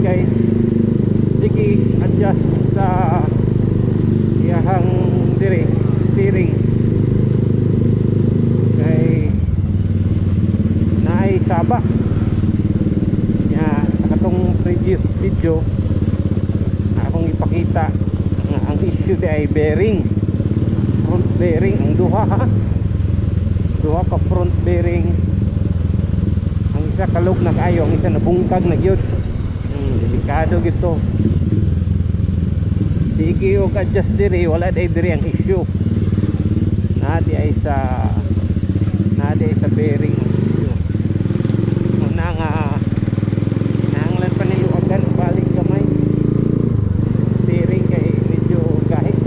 guys. Sige adjust sa iyahang dire steering kay naay saba ya sa katong previous video akong ipakita nga ang issue di ay bearing, front bearing, ang duha duha ka front bearing, ang isa kalog na kayo, ang isa nabungkag na gyud. Delikado gito. Sige og adjust diri, wala diri ang issue. Nadi ay sa bearing ang issue. Una nga nanglan pa niyo agan balik kamay. Steering kay medyo kahit.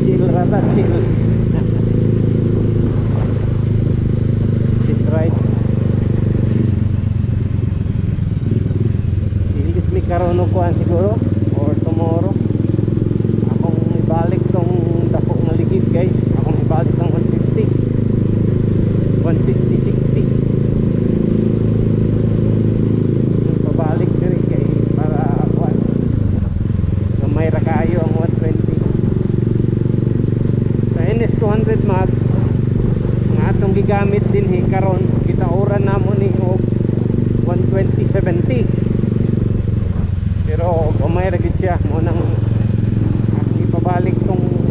Chill rata, chill. Sit right. Karon og kuan siguro or tomorrow akong ibalik tong dako nga ligid guys, akong ibalik tong 150 60 pabalik diri kay para kuan gamay ra kayo ang 120 sa NS 200 Max nga atong gigamit dinhi karon gitauran namo ni og 120/70. Pero gamay ra gid siya mo nang ipabalik tong